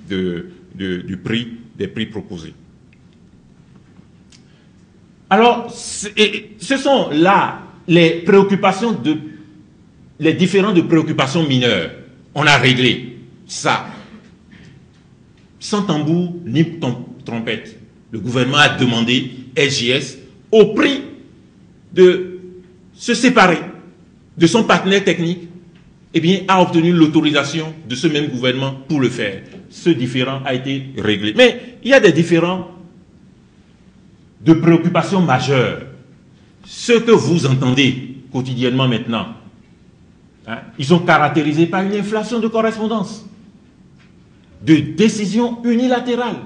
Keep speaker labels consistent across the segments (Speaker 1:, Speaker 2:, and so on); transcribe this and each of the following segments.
Speaker 1: des prix proposés. Alors, ce sont là les préoccupations les différentes préoccupations mineures. On a réglé ça. Sans tambour ni trompette. Le gouvernement a demandé SGS au prix de se séparer de son partenaire technique, eh bien, a obtenu l'autorisation de ce même gouvernement pour le faire. Ce différend a été réglé. Mais il y a des différends de préoccupations majeures. Ce que vous entendez quotidiennement maintenant, hein, ils sont caractérisés par une inflation de correspondance, de décisions unilatérales,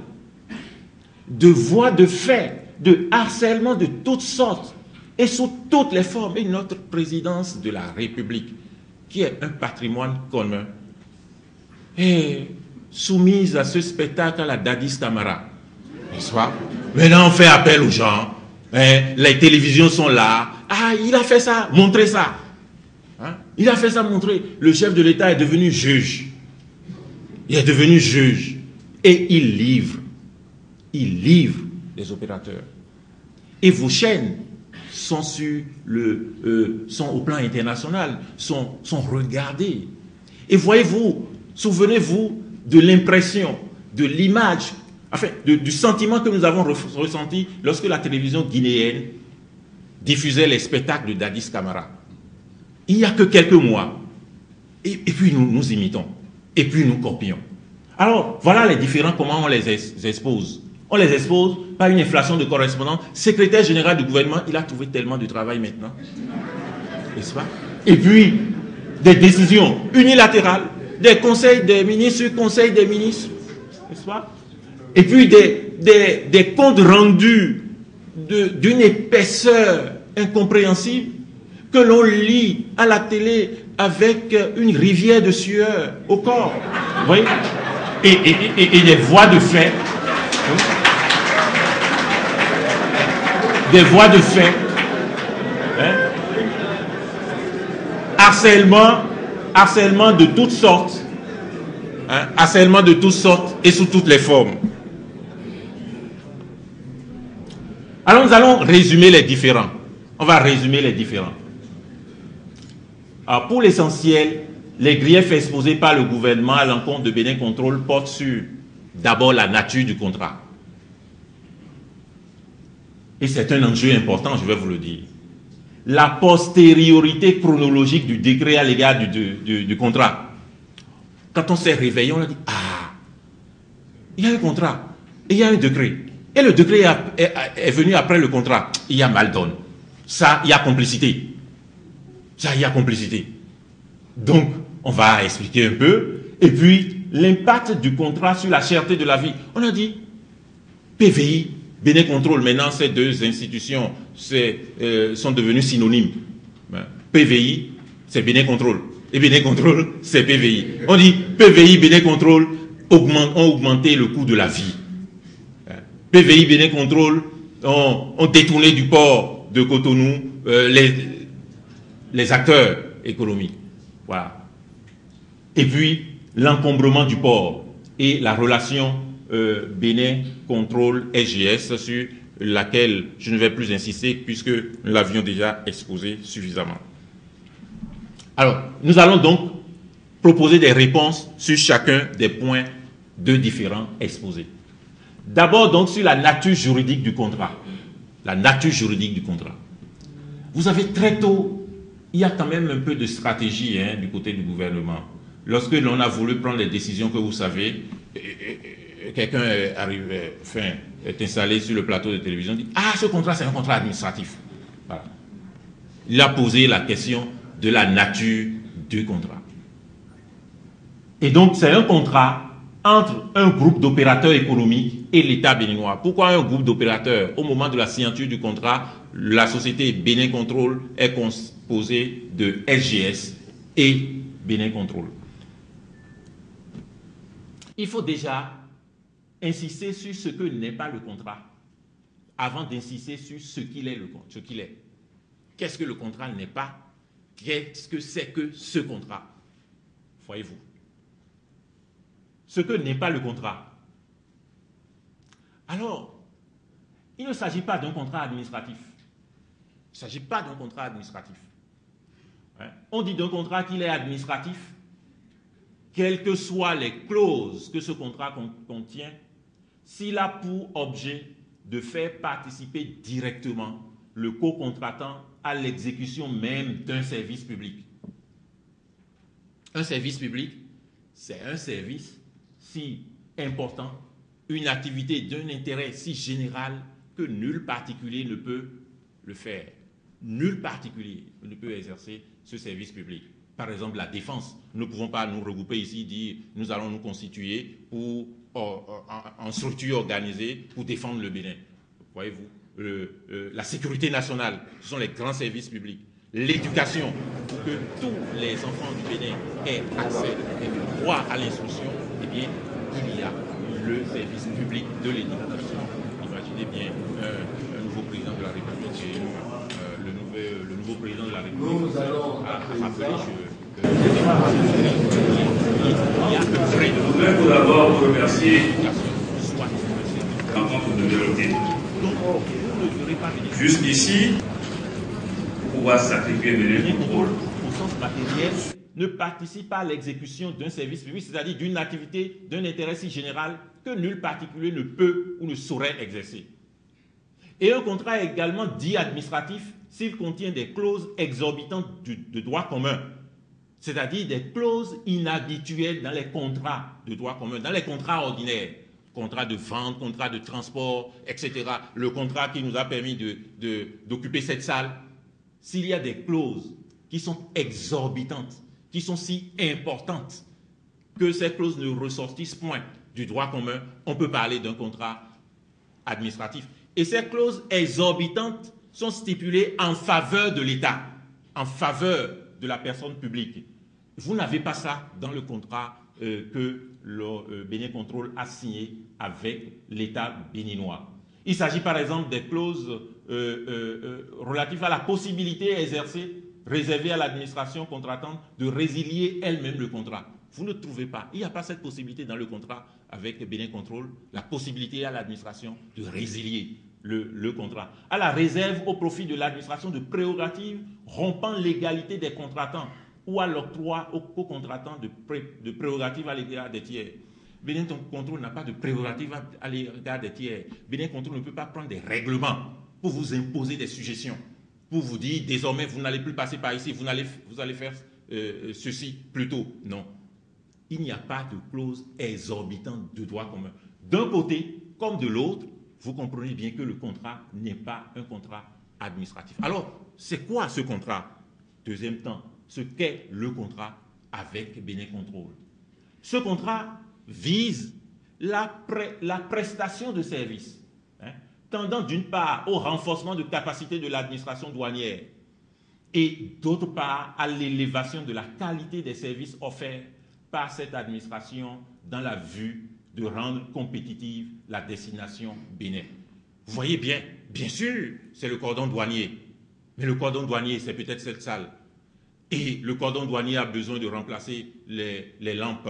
Speaker 1: de voies de fait, de harcèlement de toutes sortes et sous toutes les formes. Et notre présidence de la République, qui est un patrimoine commun, est soumise à ce spectacle à la Dadis Camara. N'est-ce pas? Maintenant, on fait appel aux gens. Hein, les télévisions sont là. Ah, il a fait ça, montrez ça. Hein? Il a fait ça, montrez. Le chef de l'État est devenu juge. Il est devenu juge. Et il livre. Il livre les opérateurs. Et vos chaînes sont, sont au plan international, sont regardées. Et voyez-vous, souvenez-vous de l'impression, de l'image, enfin, du sentiment que nous avons ressenti lorsque la télévision guinéenne diffusait les spectacles de Dadis Camara. Il n'y a que quelques mois. Et puis nous imitons. Et puis nous copions. Alors, voilà les différents, comment on les expose. On les expose par une inflation de correspondance. Secrétaire général du gouvernement, il a trouvé tellement de travail maintenant. N'est-ce pas? Et puis, des décisions unilatérales, des conseils des ministres, conseils des ministres. N'est-ce pas? Et puis des comptes rendus d'une épaisseur incompréhensible que l'on lit à la télé avec une rivière de sueur au corps. Vous voyez? Et des voies de fait. Des voies de fait. Hein? Harcèlement de toutes sortes. Hein? Harcèlement de toutes sortes et sous toutes les formes. Alors nous allons résumer les différents. On va résumer les différents. Alors pour l'essentiel, les griefs exposés par le gouvernement à l'encontre de Bénin Contrôle portent sur d'abord la nature du contrat. Et c'est un enjeu important, je vais vous le dire. La postériorité chronologique du décret à l'égard du contrat. Quand on s'est réveillé, on a dit, ah, il y a un contrat, et il y a un décret. Et le décret est venu après le contrat. Il y a mal donne. Ça, il y a complicité. Ça, il y a complicité. Donc, on va expliquer un peu. Et puis, l'impact du contrat sur la cherté de la vie. On a dit, PVI, Bénin Contrôle, maintenant, ces deux institutions sont devenues synonymes. PVI, c'est Bénin Contrôle. Et Bénin Contrôle, c'est PVI. On dit, PVI, Bénin Contrôle ont augmenté le coût de la vie. PVI, Bénin Contrôle ont détourné du port de Cotonou les acteurs économiques. Voilà. Et puis, l'encombrement du port et la relation Bénin Contrôle SGS sur laquelle je ne vais plus insister puisque nous l'avions déjà exposé suffisamment. Alors, nous allons donc proposer des réponses sur chacun des points de différents exposés. D'abord donc sur la nature juridique du contrat. La nature juridique du contrat. Vous savez, très tôt, il y a quand même un peu de stratégie du côté du gouvernement. Lorsque l'on a voulu prendre les décisions que vous savez, quelqu'un est installé sur le plateau de télévision et dit « Ah, ce contrat, c'est un contrat administratif. » Voilà. Il a posé la question de la nature du contrat. Et donc, c'est un contrat entre un groupe d'opérateurs économiques et l'État béninois. Pourquoi un groupe d'opérateurs? Au moment de la signature du contrat, la société Bénin Contrôle est composée de SGS et Bénin Contrôle. Il faut déjà insister sur ce que n'est pas le contrat avant d'insister sur ce qu'il est. Qu'est-ce que le contrat n'est pas? Qu'est-ce que c'est que ce contrat? Voyez-vous. ce que n'est pas le contrat. Alors, il ne s'agit pas d'un contrat administratif. Il ne s'agit pas d'un contrat administratif. Hein? On dit d'un contrat qu'il est administratif, quelles que soient les clauses que ce contrat contient, s'il a pour objet de faire participer directement le co-contractant à l'exécution même d'un service public. Un service public, c'est un service si important, une activité d'un intérêt si général que nul particulier ne peut le faire. Nul particulier ne peut exercer ce service public. Par exemple, la défense. Nous ne pouvons pas nous regrouper ici, dire nous allons nous constituer pour, en structure organisée pour défendre le Bénin. Voyez-vous, la sécurité nationale, ce sont les grands services publics. L'éducation, pour que tous les enfants du Bénin aient accès et le droit à l'instruction, eh bien, il y a le service public de l'éducation. Imaginez bien un nouveau président de la République et le nouveau président de la République a rappelé il y a un vrai de
Speaker 2: je voudrais tout d'abord vous remercier rencontre de vérité. Jusqu'ici, pour pouvoir sacrifier mes contrôles.
Speaker 1: Au sens matériel, ne participe pas à l'exécution d'un service public, c'est-à-dire d'une activité d'un intérêt si général que nul particulier ne peut ou ne saurait exercer. Et un contrat est également dit administratif s'il contient des clauses exorbitantes de droit commun, c'est-à-dire des clauses inhabituelles dans les contrats de droit commun, dans les contrats ordinaires, contrat de vente, contrat de transport, etc. Le contrat qui nous a permis d'occuper cette salle, s'il y a des clauses qui sont exorbitantes, qui sont si importantes que ces clauses ne ressortissent point du droit commun, on peut parler d'un contrat administratif. Et ces clauses exorbitantes sont stipulées en faveur de l'État, en faveur de la personne publique. Vous n'avez pas ça dans le contrat que le Bénin Contrôle a signé avec l'État béninois. Il s'agit par exemple des clauses relatives à la possibilité exercée, réservée à l'administration contractante, de résilier elle-même le contrat. Vous ne trouvez pas, il n'y a pas cette possibilité dans le contrat avec le Bénin Contrôle, la possibilité à l'administration de résilier le contrat, à la réserve au profit de l'administration de prérogatives rompant l'égalité des contractants ou à l'octroi aux co-contractants de prérogatives à l'égard des tiers. Bénin Contrôle n'a pas de prérogatives à l'égard des tiers. Bénin Contrôle ne peut pas prendre des règlements pour vous imposer des suggestions, pour vous dire désormais vous n'allez plus passer par ici, vous allez faire ceci plutôt. Non. Il n'y a pas de clause exorbitante de droit commun. D'un côté comme de l'autre, vous comprenez bien que le contrat n'est pas un contrat administratif. Alors, c'est quoi ce contrat? Deuxième temps, ce qu'est le contrat avec Bénin Contrôle. Ce contrat vise la prestation de services, tendant d'une part au renforcement de capacité de l'administration douanière et d'autre part à l'élévation de la qualité des services offerts par cette administration dans la vue de rendre compétitive la destination Bénin. Vous voyez bien, bien sûr, c'est le cordon douanier. Mais le cordon douanier, c'est peut-être cette salle. Et le cordon douanier a besoin de remplacer les lampes.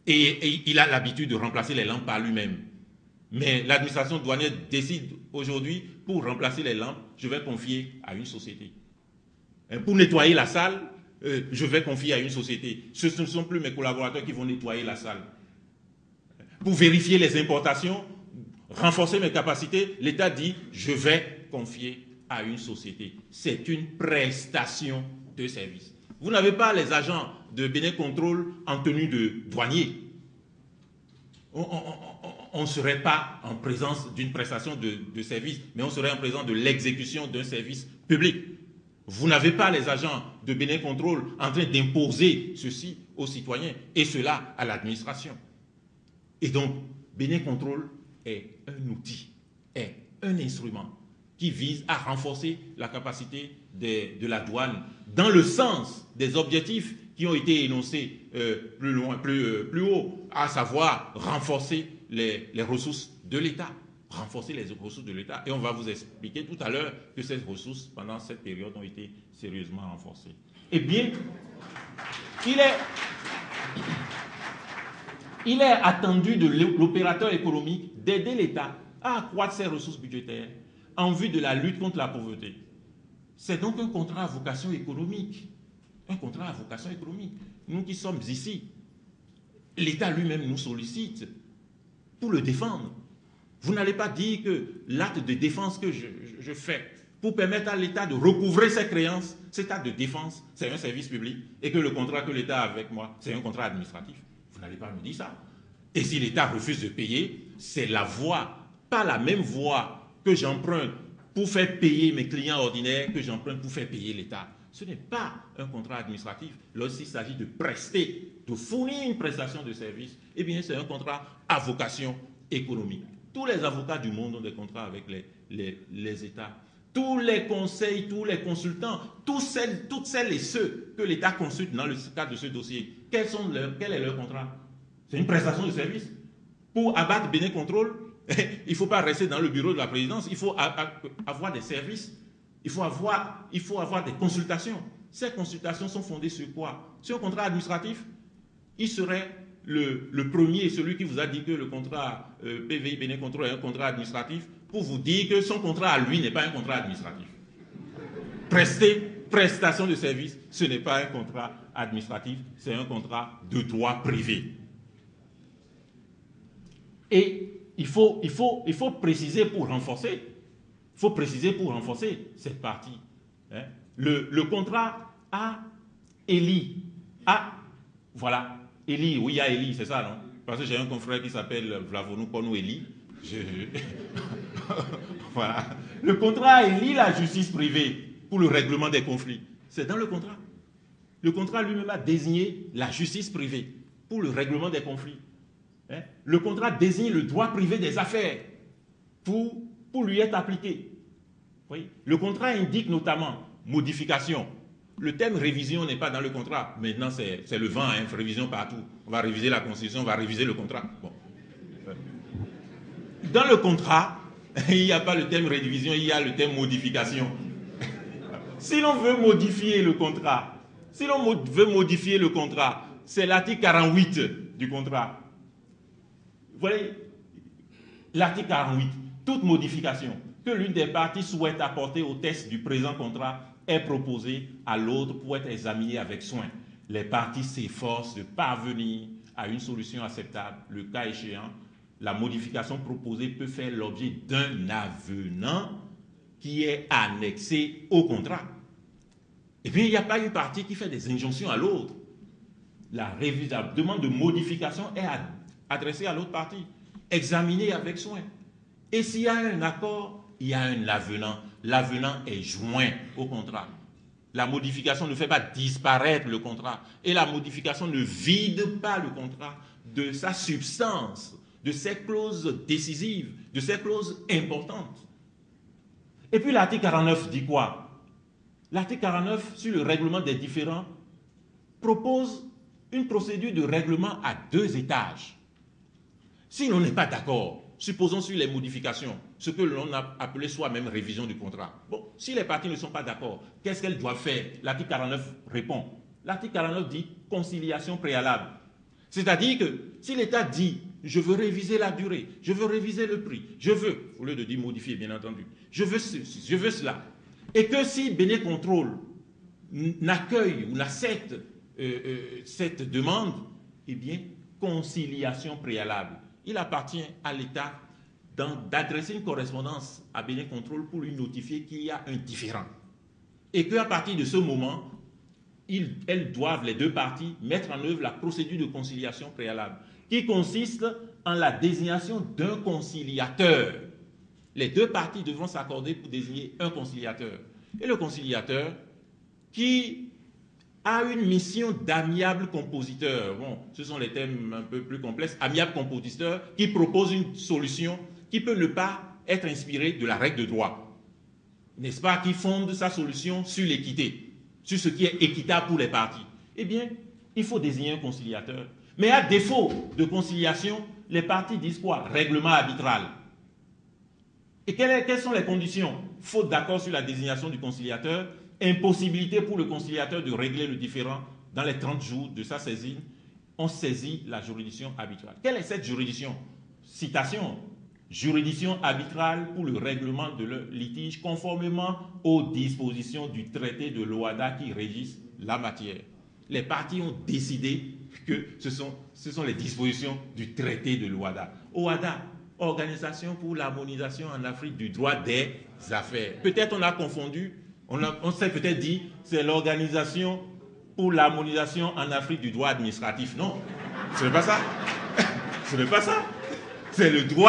Speaker 1: Et il a l'habitude de remplacer les lampes par lui-même. Mais l'administration douanière décide aujourd'hui, pour remplacer les lampes, je vais confier à une société. Pour nettoyer la salle, je vais confier à une société. Ce ne sont plus mes collaborateurs qui vont nettoyer la salle. Pour vérifier les importations, renforcer mes capacités, l'État dit, je vais confier à une société. C'est une prestation de service. Vous n'avez pas les agents de Bénin Contrôle en tenue de douanier. On ne serait pas en présence d'une prestation de service, mais on serait en présence de l'exécution d'un service public. Vous n'avez pas les agents de Bénin Contrôle en train d'imposer ceci aux citoyens et cela à l'administration. Et donc, Bénin Contrôle est un outil, est un instrument qui vise à renforcer la capacité de la douane dans le sens des objectifs qui ont été énoncés plus haut, à savoir renforcer les ressources de l'État. Renforcer les ressources de l'État. Et on va vous expliquer tout à l'heure que ces ressources, pendant cette période, ont été sérieusement renforcées. Eh bien, Il est attendu de l'opérateur économique d'aider l'État à accroître ses ressources budgétaires en vue de la lutte contre la pauvreté. C'est donc un contrat à vocation économique. Un contrat à vocation économique. Nous qui sommes ici, l'État lui-même nous sollicite pour le défendre. Vous n'allez pas dire que l'acte de défense que je fais pour permettre à l'État de recouvrer ses créances, cet acte de défense, c'est un service public, et que le contrat que l'État a avec moi, c'est un contrat administratif. Vous n'allez pas me dire ça. Et si l'État refuse de payer, c'est la voie, pas la même voie que j'emprunte pour faire payer mes clients ordinaires, que j'emprunte pour faire payer l'État. Ce n'est pas un contrat administratif. Lorsqu'il s'agit de prester, de fournir une prestation de service, eh bien c'est un contrat à vocation économique. Tous les avocats du monde ont des contrats avec les États. Tous les conseils, tous les consultants, toutes celles et ceux que l'État consulte dans le cadre de ce dossier, quel est leur contrat? C'est une prestation de service. Pour abattre Bénin Contrôle, il ne faut pas rester dans le bureau de la présidence, il faut avoir des services, il faut avoir des consultations. Ces consultations sont fondées sur quoi? Sur un contrat administratif. Il serait le premier, celui qui vous a dit que le contrat PVI Bénin Contrôle est un contrat administratif, pour vous dire que son contrat à lui n'est pas un contrat administratif. Prestation de service, ce n'est pas un contrat administratif, c'est un contrat de droit privé. Et il faut préciser pour renforcer, cette partie. Hein. Le contrat à Eli, voilà, Eli, oui, il y a Eli, c'est ça, non? Parce que j'ai un confrère qui s'appelle Vlavonou Konou Eli. Voilà. Le contrat à Eli, la justice privée pour le règlement des conflits, c'est dans le contrat. Le contrat lui-même a désigné la justice privée pour le règlement des conflits. Hein? Le contrat désigne le droit privé des affaires pour lui être appliqué. Oui. Le contrat indique notamment modification. Le thème révision n'est pas dans le contrat. Maintenant, c'est le vent, hein, révision partout. On va réviser la Constitution, on va réviser le contrat. Bon. Dans le contrat, il n'y a pas le thème révision, il y a le thème modification. Si l'on veut modifier le contrat, c'est l'article 48 du contrat. Vous voyez, l'article 48, toute modification que l'une des parties souhaite apporter au texte du présent contrat est proposée à l'autre pour être examinée avec soin. Les parties s'efforcent de parvenir à une solution acceptable. Le cas échéant, la modification proposée peut faire l'objet d'un avenant qui est annexé au contrat. Et puis, il n'y a pas une partie qui fait des injonctions à l'autre. La demande de modification est adressée à l'autre partie, examinée avec soin. Et s'il y a un accord, il y a un avenant. L'avenant est joint au contrat. La modification ne fait pas disparaître le contrat. Et la modification ne vide pas le contrat de sa substance, de ses clauses décisives, de ses clauses importantes. Et puis l'article 49 dit quoi? L'article 49 sur le règlement des différends propose une procédure de règlement à 2 étages. Si l'on n'est pas d'accord, supposons sur les modifications, ce que l'on a appelé soi-même révision du contrat. Bon, si les parties ne sont pas d'accord, qu'est-ce qu'elles doivent faire? L'article 49 répond. L'article 49 dit conciliation préalable. C'est-à-dire que si l'État dit je veux réviser la durée, je veux réviser le prix, je veux, au lieu de dire modifier bien entendu, je veux ceci, je veux cela, et que si Bénin Contrôle n'accueille ou n'accepte cette demande, eh bien, conciliation préalable. Il appartient à l'État d'adresser une correspondance à Bénin Contrôle pour lui notifier qu'il y a un différend. Et qu'à partir de ce moment, elles doivent, les 2 parties, mettre en œuvre la procédure de conciliation préalable, qui consiste en la désignation d'un conciliateur. Les 2 parties devront s'accorder pour désigner un conciliateur. Et le conciliateur, qui a une mission d'amiable compositeur. Bon, ce sont les thèmes un peu plus complexes. Amiable compositeur qui propose une solution qui peut ne pas être inspirée de la règle de droit. N'est-ce pas? Qui fonde sa solution sur l'équité, sur ce qui est équitable pour les parties. Eh bien, il faut désigner un conciliateur. Mais à défaut de conciliation, les parties disent quoi? Règlement arbitral. Et quelles sont les conditions? Faute d'accord sur la désignation du conciliateur, impossibilité pour le conciliateur de régler le différend dans les 30 jours de sa saisine, ont saisi la juridiction arbitrale. Quelle est cette juridiction? Citation. Juridiction arbitrale pour le règlement de leur litige conformément aux dispositions du traité de l'OHADA qui régissent la matière. Les parties ont décidé que ce sont les dispositions du traité de l'OHADA. OHADA, Organisation pour l'harmonisation en Afrique du droit des affaires. Peut-être on a confondu, on s'est peut-être dit c'est l'Organisation pour l'harmonisation en Afrique du droit administratif. Non, ce n'est pas ça. Ce n'est pas ça. C'est le droit